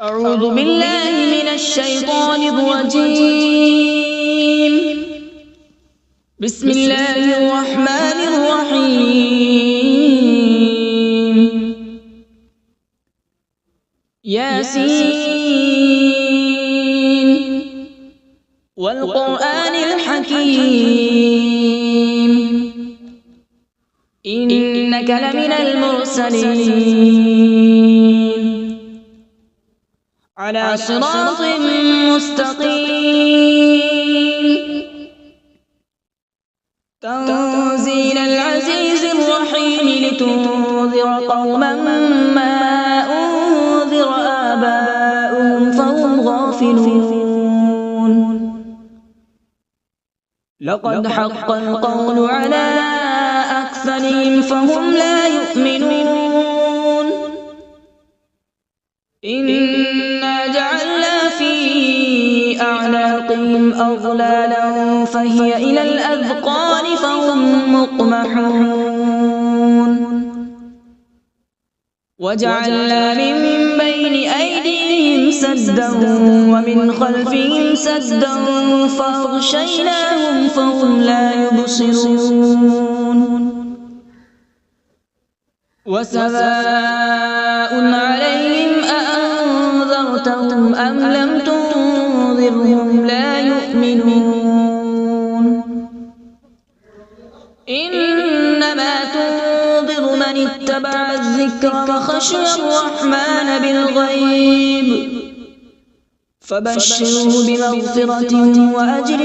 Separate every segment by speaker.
Speaker 1: أعوذ بالله من الشيطان الرجيم. بسم الله الرحمن الرحيم. ياسين والقرآن الحكيم إنك لمن المرسلين على صراط مستقيم. تنزيل العزيز الرحيم لتنذر قوما ما أنذر آباؤهم فهم غافلون. لقد حق القول على أكثرهم فهم لا يؤمنون. إنا جعلنا في أعناقهم أغلالا فهي إلى الأذقان فهم مقمحون. وجعلنا من بين أيديهم سدا ومن خلفهم سدا فأغشيناهم فهم لا يبصرون. وسواء عليهم أأنذرتهم أم لم تنذرهم لا يؤمنون. إنما تنذر من اتبع الذكر وخشي الرحمن بالغيب فبشره بمغفرة وأجر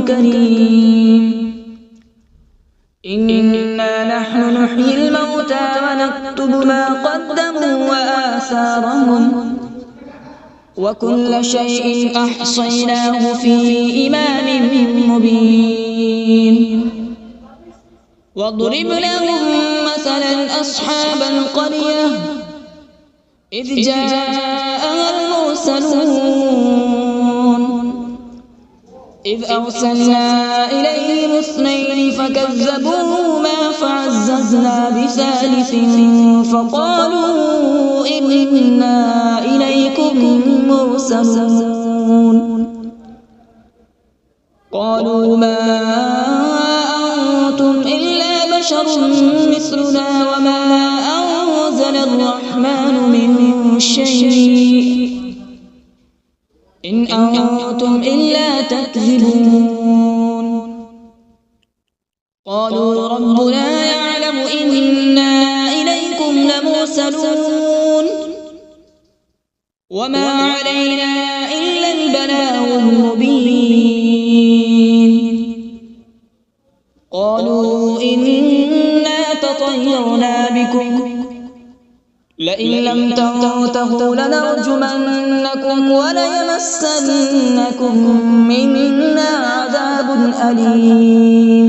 Speaker 1: كريم. إنا نحن نحيي الموتى ونكتب ما قدموا وآثارهم وكل شيء أحصيناه في إمام مبين. واضرب لهم مثلا أصحاب القرية إذ جاءها المرسلون إذ أرسلنا إليهم اثنين فكذبوهما فعززنا بثالث فقالوا إنا إليكم مرسلون. قالوا ما أنتم إلا بشر مثلنا وما أنزل الرحمن من شيء إن أنتم إلا تكذبون. قالوا ربنا يعلم إنا إليكم لمرسلون وما علينا إلا البلاغ المبين. قالوا إنا تطيرنا بكم لئن لم تنتهوا لنرجمنكم وليمسنكم منا عذاب أليم.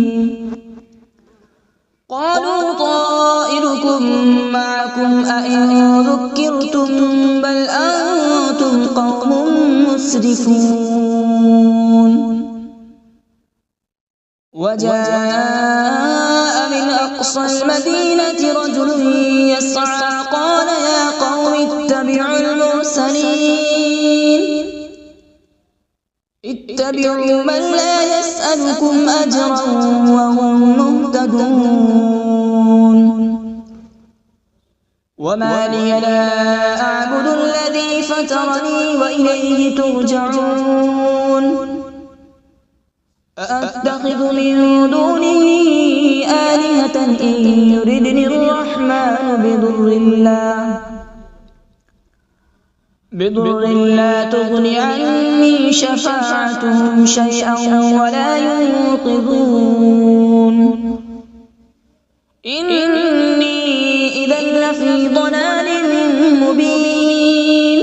Speaker 1: قالوا طائركم معكم أئن ذكرتم بل أنتم قوم مسرفون. وجاء من أقصى المدينة رجل يسعى قال يا قوم اتبعوا المرسلين اتبعوا من لا يسألكم أجرا وهم مهتدون. وما لي لا أعبد الذي فطرني وإليه ترجعون. أأتخذ من دونه آلهة إن يردني الرحمن بضر لا تغن عني شفاعتهم شيئا ولا ينقذون. إني إذا لفي ضلال مبين.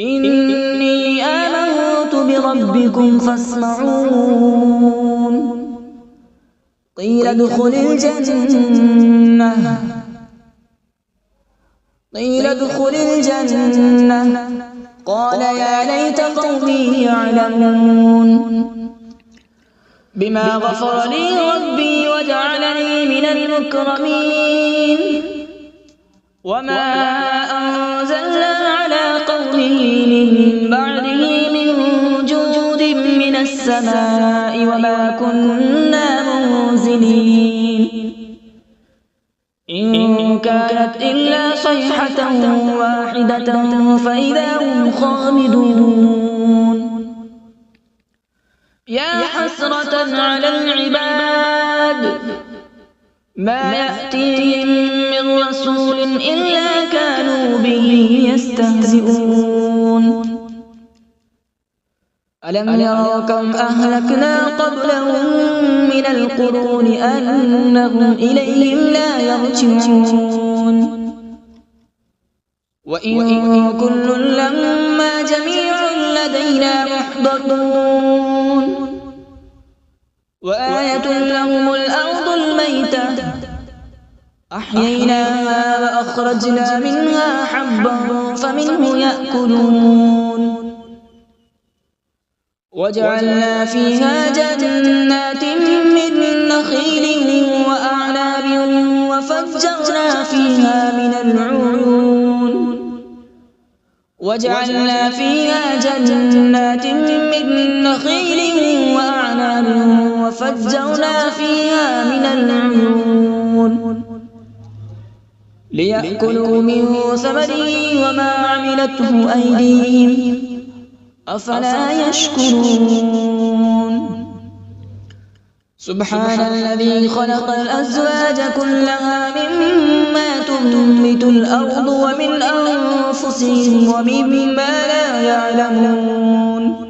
Speaker 1: إني آمنت بربكم فاسمعون. قيل ادخل الجنة قال يا ليت قومي يعلمون. بما غفر لي ربي وجعلني من المكرمين. وما أنزلنا على من بعده من جود من السماء وما كنا منزلين إن كانت إلا صيحة واحدة فإذا هم خامدون يا حسرة على العباد ما يأتيهم من رسول إلا كانوا به يستهزئون ألم يروا كم أهلكنا قبلهم من القرون أنهم إليهم لا يرجعون وإن كل لما جميع لدينا محضرون وآية لهم الأرض الميتة أحييناها وأخرجنا منها حبا فمنه يأكلون وجعلنا فيها جنات من نخيل وأعناب وفجرنا فيها من العيون وجعلنا فيها جنات من نخيل وأعناب وفجرنا فيها من العيون ليأكلوا من ثمره وما عملته أيديهم أفلا يشكرون سبحان الذي خلق الأزواج كلها مما تنبت الأرض ومن أنفسهم ومما لا يعلمون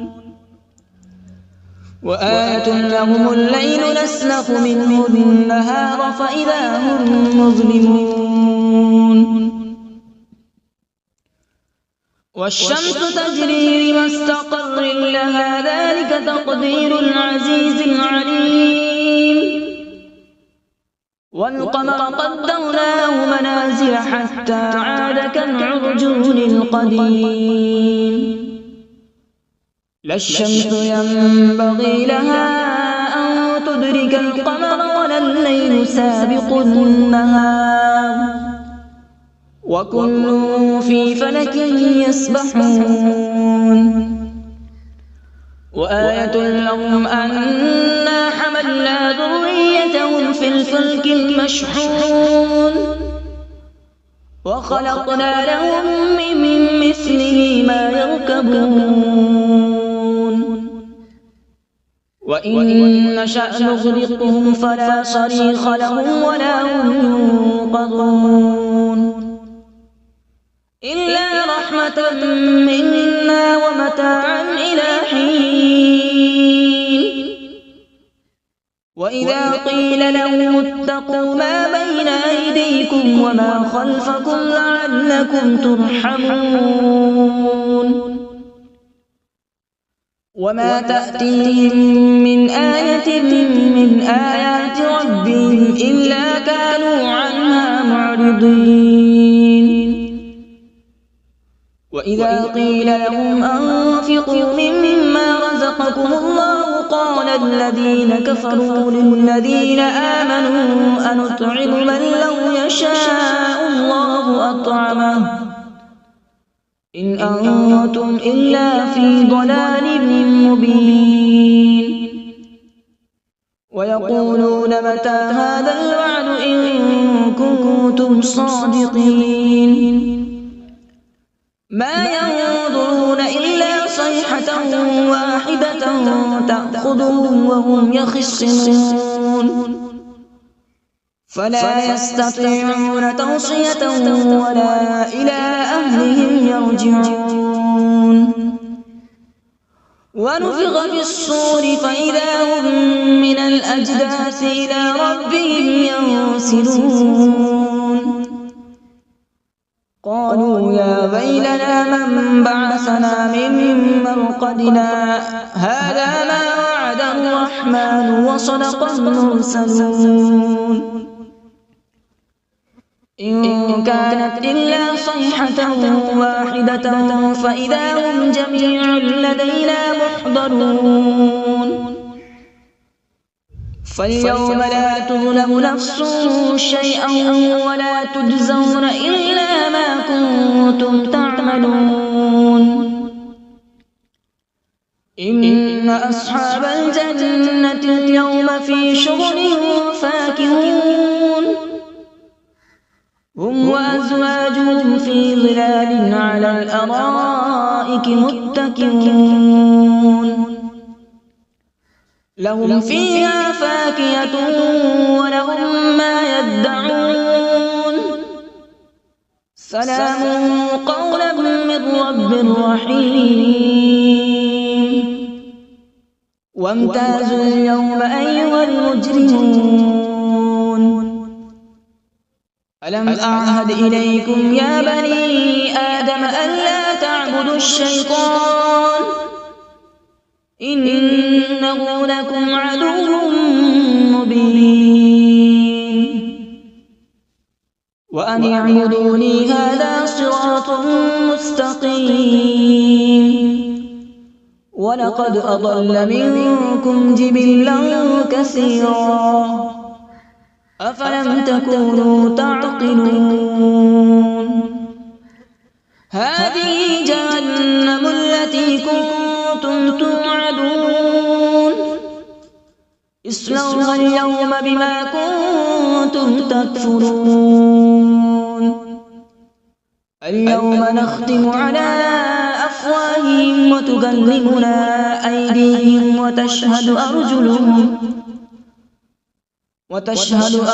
Speaker 1: وآية لهم الليل نسلخ منه النهار فإذا هم مظلمون والشمس تجري لمستقر لها ذلك تقدير العزيز العليم والقمر قدرناه منازل حتى عاد كالعرجون القديم لا الشمس ينبغي لها أن تدرك القمر ولا الليل سابق النهار وكل في فلك يسبحون وآية لهم أنا حملنا ذريتهم في الفلك المشحون وخلقنا لهم من مثله ما يركبون وإن نشأ نغرقهم فلا صريخ لهم ولا هم ينقذون إلا رحمة منا ومتاعا إلى حين وإذا قيل لهم اتقوا ما بين أيديكم وما خلفكم لعلكم ترحمون وما تأتيهم من آية من آيات ربهم إلا كانوا عنها معرضين وإذا قيل لهم أنفقوا مما رزقكم الله قال الذين كفروا للذين آمنوا أنطعم من لو يشاء الله أطعمه إن أنتم إلا في ضلال مبين ويقولون متى هذا الوعد إن كنتم صادقين ما ينظرون إلا صيحة واحدة تأخذهم وهم يخصمون فلا يستطيعون توصية ولا إلى أهلهم يرجعون ونفخ في الصور فإذا هم من الأجداث إلى ربهم ينسلون قالوا يا ويلنا من بعثنا من مرقدنا هذا ما وعد الرحمن وصدق المرسلون إن كانت إلا صيحة واحدة فإذا هم جميع لدينا محضرون فاليوم لا تظلم نفس شيئا ولا تجزون إلا ما كنتم تعملون أصحاب الجنة اليوم في شغل فاكهون هم وأزواجهم في ظلال على الأرائك متكئون لهم فيها فاكهة ولهم ما يدعون سلام قولا من رب رحيم وامتازوا اليوم أيها المجرمون ألم أعهد إليكم يا بني آدم ألا تعبدوا الشيطان إنه لكم عدو مبين وأن اعبدوني هذا صراط مستقيم ولقد أضل منكم جبلا كثيرا أفلم تكونوا تعقلون هذه جهنم التي كنتم توعدون اصلوها اليوم بما كنتم تكفرون اليوم نختم على أفواههم وتكلمنا أيديهم وتشهد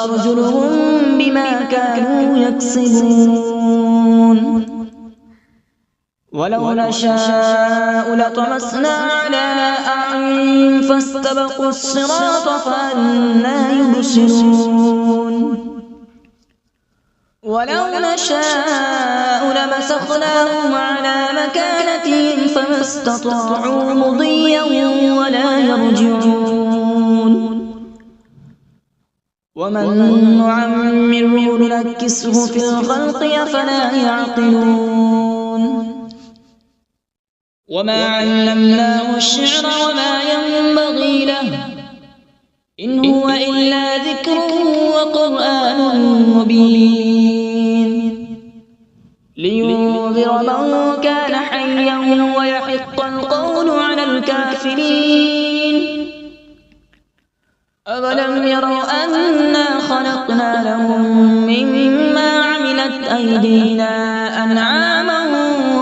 Speaker 1: أرجلهم بما كانوا يكسبون ولو نشاء لطمسنا على أعينهم فاستبقوا الصراط فأنى يبصرون ولو نشاء لمسخناهم على مكانتهم فما استطاعوا مضيا ولا يرجعون ومن نعمره ننكسه في الخلق أفلا يعقلون وما علمناه الشعر وما ينبغي له إن هو إلا ذكر وقرآن مبين لينذر من كان حيا ويحق القول على الكافرين أولم يروا أنا خلقنا لهم مما عملت أيدينا أنعاما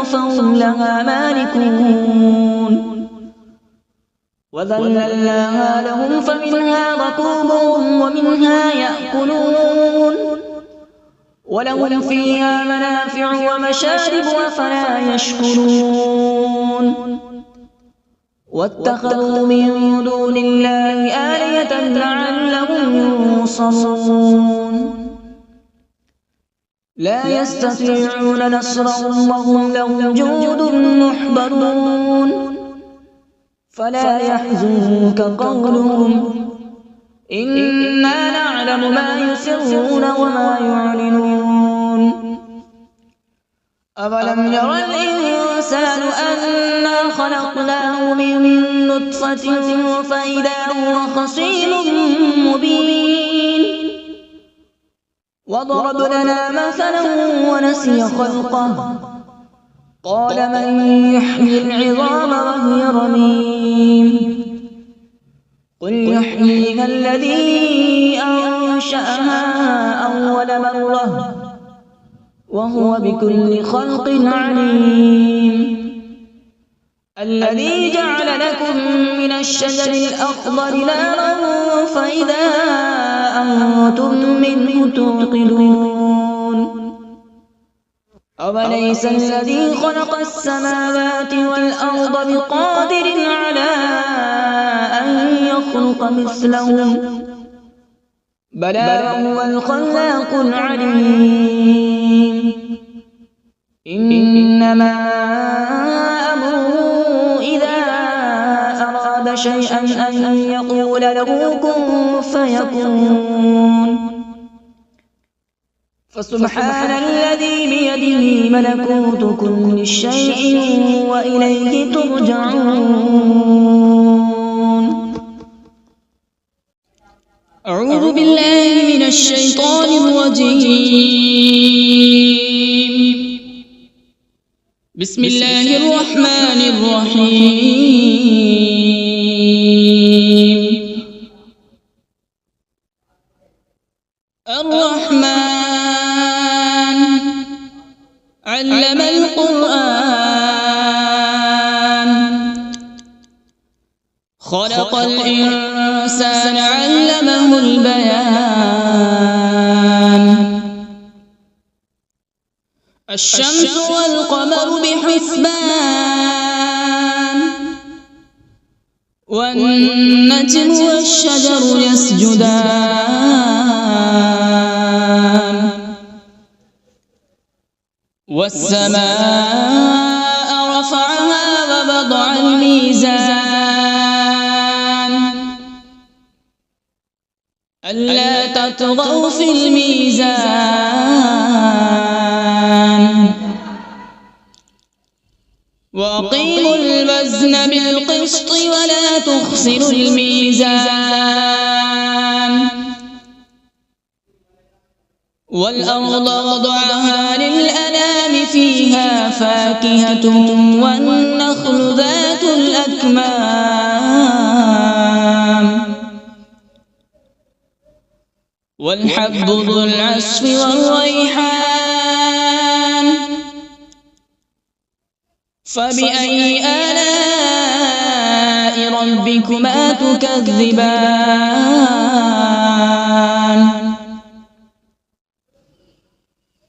Speaker 1: فهم لها مالكون وذللناها لهم فمنها ركوبهم ومنها يأكلون ولهم فيها منافع ومشارب أفلا يشكرون واتخذوا من دون الله آلهة لعلهم ينصرون لا يستطيعون نصرهم وهم لهم جند محضرون فلا يحزنك قولهم إنا نعلم ما يسرون وما يعلنون أولم ير الإنسان أنا خلقناه من نطفة فإذا هو خصيم مبين وضرب لنا مثلا ونسي خلقه قال من يحيي العظام وهي رميم قل يحييها الذي أنشأها أول مرة وهو بكل خلق عليم الذي جعل لكم من الشجر الأخضر نارا فإذا أنتم منه توقدون أوليس الذي خلق السماوات والأرض بقادر على أن يخلق مثلهم بلى وهو الخلاق العليم إنما أمره إذا أراد شيئا أن يقول له كن فيكون فسبحان الذي بيده ملكوت كل شيء وإليه ترجعون أعوذ بالله من الشيطان الرجيم بسم الله الرحمن الرحيم القرآن خلق الإنسان علمه البيان الشمس والقمر بحسبان والنجم والشجر يسجدان والسماء رفعها ووضع الميزان ألا تطغوا في الميزان وأقيموا الوزن بالقسط ولا تخسروا الميزان والأرض وضعها للأنام فيها فاكهة والنخل ذات الأكمام والحب ذو العصف والريحان فبأي آلاء ربكما تكذبان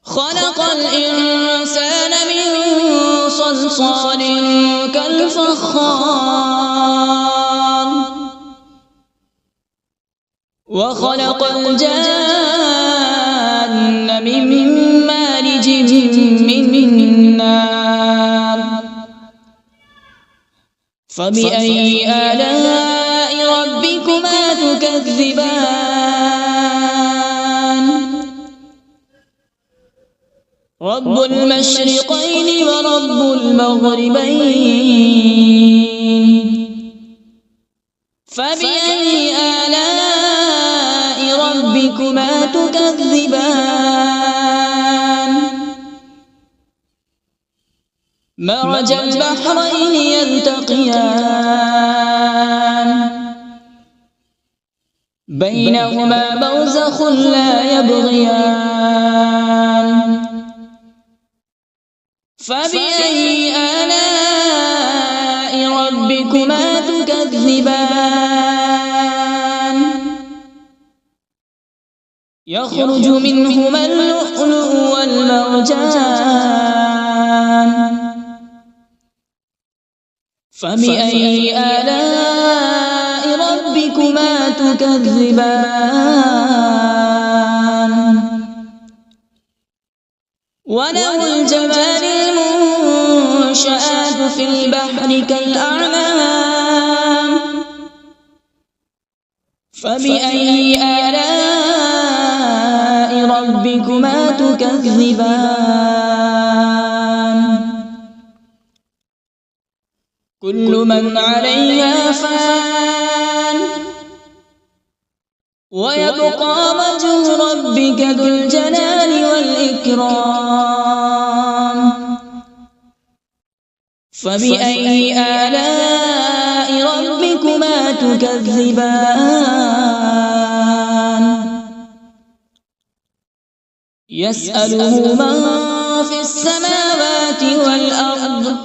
Speaker 1: خلق الإنسان من صلصال كالفخار وخلق الجان من مارج من نار فبأي آلاء ربكما تكذبان رب المشرقين ورب المغربين فبأي آلاء ربكما تكذبان مرج البحرين يلتقيان بينهما برزخ لا يبغيان فبأي آلاء ربكما تكذبان يخرج منهما اللؤلؤ والمرجان فبأي آلاء ربكما تكذبان وله الجوار المنشآت في البحر كالأعلام فبأي آلاء ربكما تكذبان كل من عليها فان ويبقى وجه ربك ذو الجلال والإكرام فبأي آلاء ربكما تكذبان يسأله من في السماوات والأرض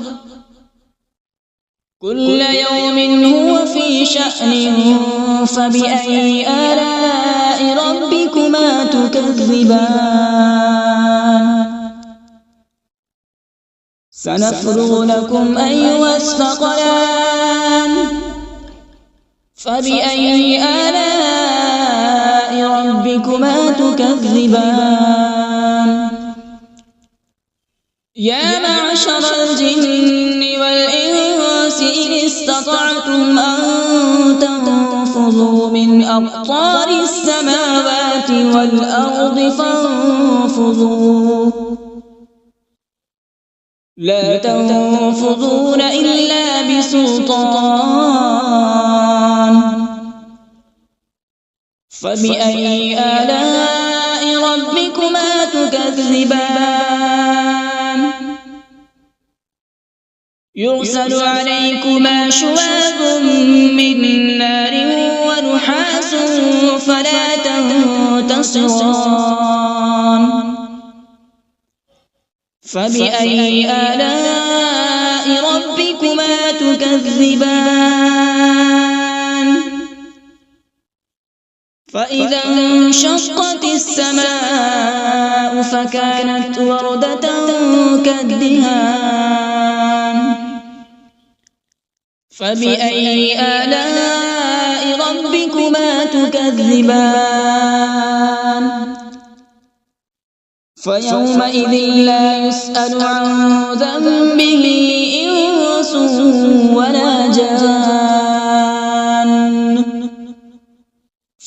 Speaker 1: كل يوم هو في شأن فبأي آلاء ربكما تكذبان سنفرغ لكم أيها الثقلان فبأي آلاء ربكما تكذبان يا معشر الجن والإنس إن استطعتم أن تنفذوا من أقطار السماوات والأرض فانفذوا لا تنفذون إلا بسلطان فبأي آلاء ربكما تكذبان يرسل عليكما شواظ من نار ونحاس فلا تنتصران فبأي آلاء ربكما تكذبان فإذا انشقت السماء فكانت وردة كالدهان فبأي آلاء ربكما تكذبان فيومئذ لا يسأل عن ذنبه إنس ولا جان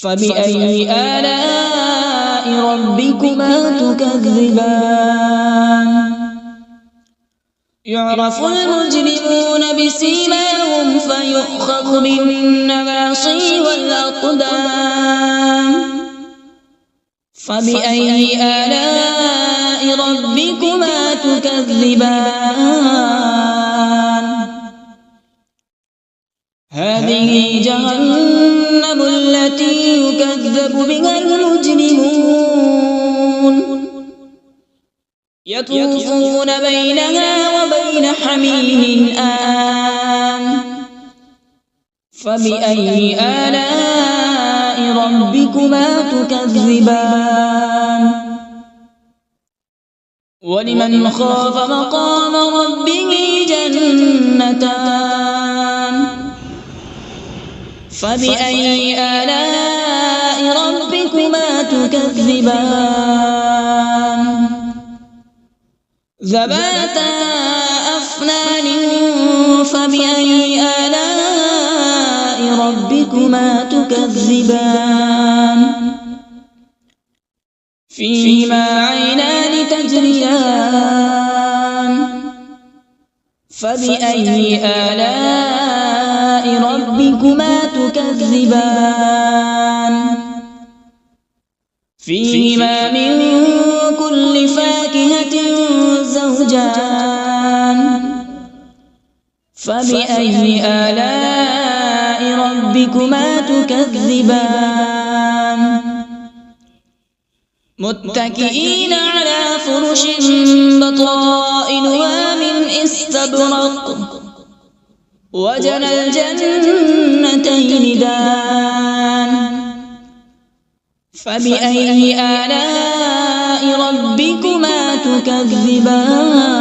Speaker 1: فبأي آلاء ربكما تكذبان يعرف المجرمون بسيماهم فيؤخذ بالنواصي والأقدام فبأي آلاء ربكما تكذبان هذه جهنم التي يكذب بها المجرمون يطوفون بينها وبين حميم آن فبأي آلاء ربكما تكذبان ولمن خاف مقام ربه جنتان فبأي آلاء ربكما تكذبان ذواتا أفنان فبأي آلاء ربكما تكذبان فيهما عينان تجريان فبأي آلاء ربكما تكذبان فيهما من كل فاكهة زوجان فبأي آلاء ربكما تكذبان متكئين على فرش بطائنها من استبرق وجنى الجنتين دان فبأي آلاء ربكما تكذبان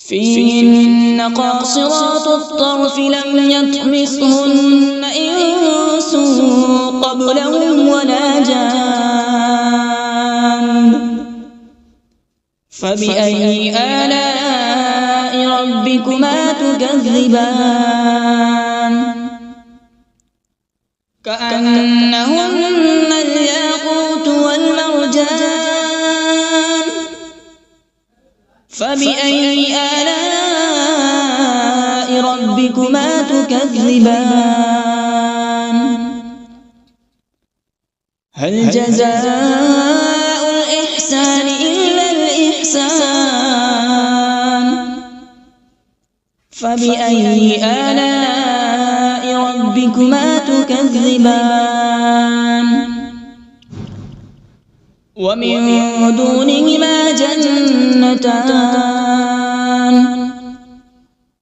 Speaker 1: فيهن قاصرات الطرف لم يطمثهن إنس قبلهم ولا جان فبأي آلاء ربكما تكذبان كأنهن الياقوت والمرجان فبأي آلاء ربكما تكذبان هل جزاء الإحسان إلا الإحسان فبأي آلاء ربكما تكذبان ومن دونهما جنتان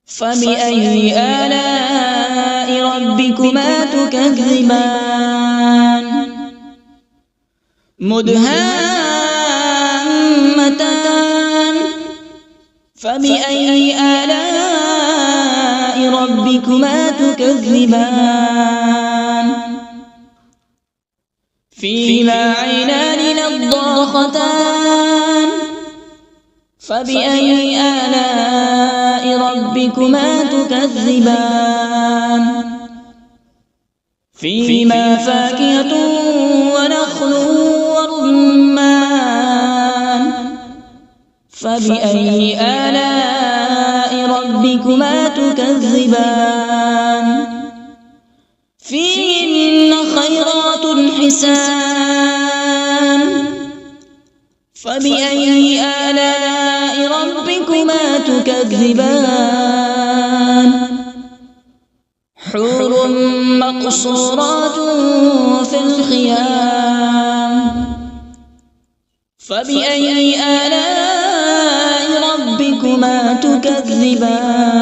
Speaker 1: فبأي آلاء ربكما تكذبان مدهامتان فبأي آلاء ربكما تكذبان فيهما عينان نضاختان فبأي آلاء ربكما تكذبان فيهما فاكهة ونخل ورمان فبأي آلاء ربكما تكذبان فيهن خيرات حسان فبأي آلاء ربكما تكذبان حور مقصورات في الخيام فبأي آلاء ربكما تكذبان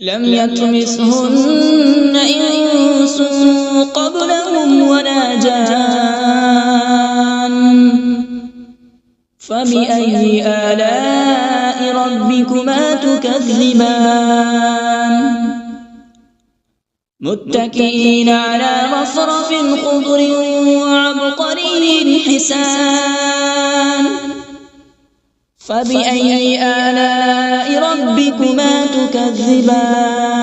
Speaker 1: لم يطمثهن إنس قبلهم ولا جان فبأي آلاء ربكما تكذبان متكئين على رفرف خضر وعبقري حسان فبأي آلاء ربكما تكذبان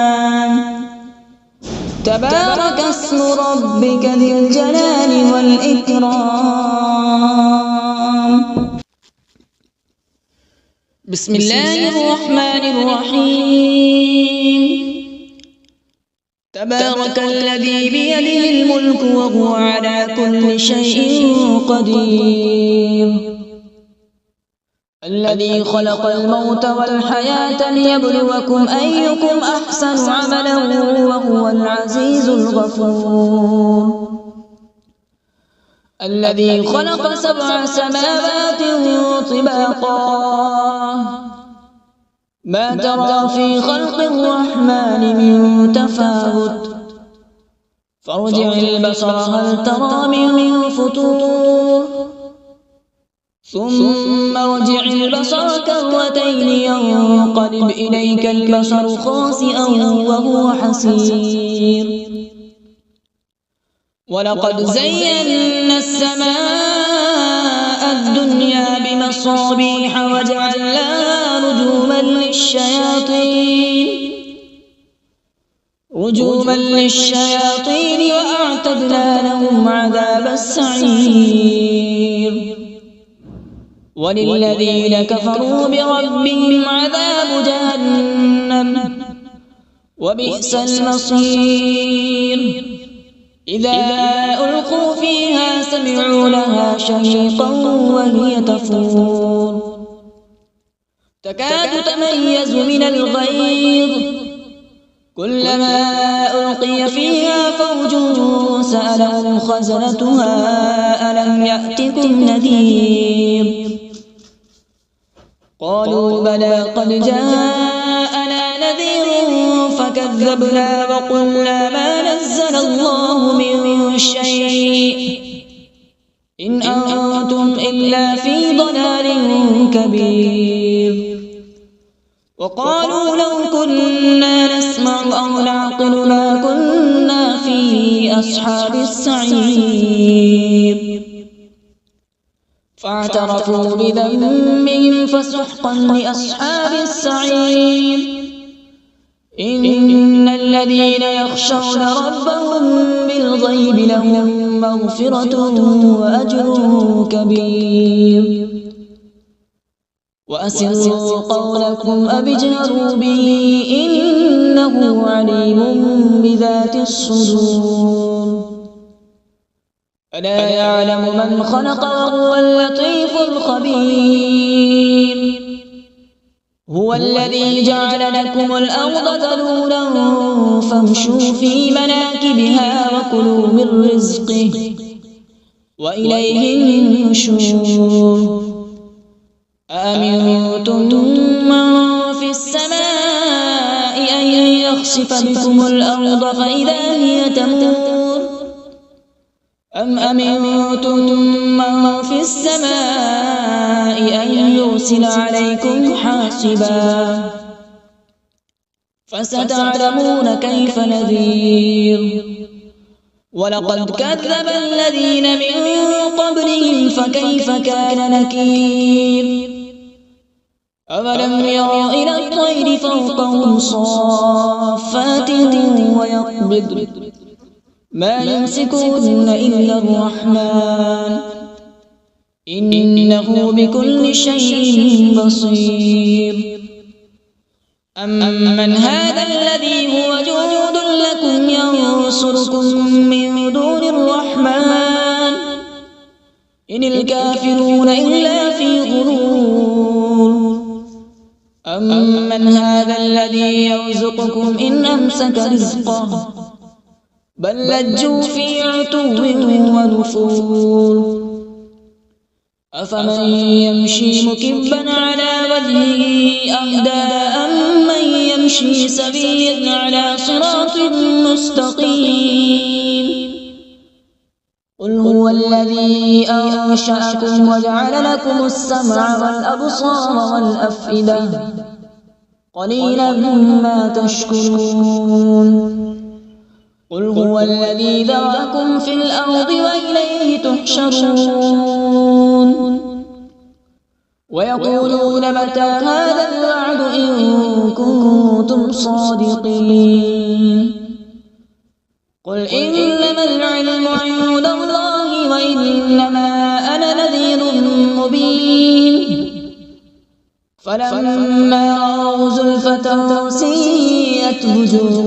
Speaker 1: تبارك اسم ربك ذي الجلال والإكرام بسم الله الرحمن الرحيم تبارك الذي بيده الملك وهو على كل شيء قدير الذي خلق الموت والحياة ليبلوكم أيكم أحسن عملا وهو العزيز الغفور الذي خلق 7 سماوات طباقا ما ترى في خلق الرحمن من تفاوت فارجع البصر هل ترى من فطور ثم ارجع البصر كرتين ينقلب إليك البصر خاسئا وهو حسير ولقد زينا السماء الدنيا بمصابيح وجعلناها رجوما للشياطين وأعتدنا لهم عذاب السعير وللذين كفروا بربهم عذاب جهنم وبئس المصير إذا ألقوا فيها سمعوا لها شهيقا وهي تفور تكاد تميز من الغيظ كلما ألقي فيها فوج سألهم خزنتها ألم يأتكم نذير قالوا بلى قد جاءنا نذير فكذبنا وقلنا ما نزل الله من شيء إن أنتم إلا في ضلال كبير وقالوا لو كنا نسمع أو نعقل ما كنا في أصحاب السعير فاعترفوا بذنبهم فسحقا لأصحاب السعير إن الذين يخشون ربهم بالغيب لهم مغفرة وأجر كبير وأسروا قولكم أو اجهروا به إنه عليم بذات الصدور ألا يعلم من خلق وهو اللطيف الخبير هو الذي جعل لكم الأرض ذلولا فامشوا في مناكبها وكلوا من رزقه وإليه النشور أأمنتم من في السماء أن يخسف بكم الأرض فإذا هي تمور أم أمنتم من في السماء أن يرسل عليكم حاصبا فستعلمون كيف نذير ولقد كذب الذين من قبلهم فكيف كان نكير أولم يروا إلى الطير فوقهم صافات ويقبض ما يمسكهن إلا الرحمن إنه بكل شيء بصير أمن هذا الذي هو جند لكم ينصركم من دون الرحمن إن الكافرون إلا في غرور أمن هذا الذي يرزقكم إن أمسك رزقه بل لجوا في عتو ونفور أفمن يمشي مكبا على وجهه أهدى أمن يمشي سويا على صراط مستقيم قل هو الذي أنشأكم وجعل لكم السمع والأبصار والأفئدة قليلا ما تشكرون قل هو الذي ذرأكم في الأرض وإليه تحشرون ويقولون متى هذا الوعد إن كنتم صادقين قل إنما العلم عند الله وإنما أنا نذير مبين فلما رأوا زلفة سيئت وجوه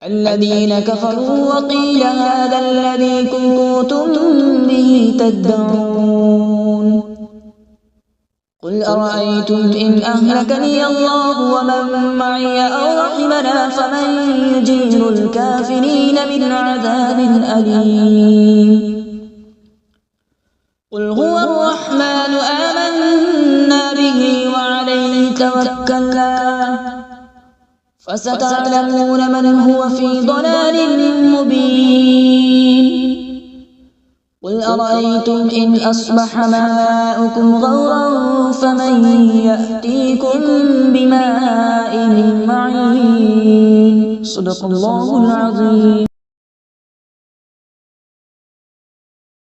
Speaker 1: الذين كفروا وقيل هذا الذي كنتم به تدعون قل أرأيتم إن أهلكني الله ومن معي أو رحمنا فمن يجير الكافرين من عذاب أليم قل هو الرحمن آمنا به وعليه توكلنا فستعلمون من هو في ضلال مبين قل أرأيتم إن أصبح ماؤكم غورا فمن يأتيكم بماء معين صدق الله العظيم.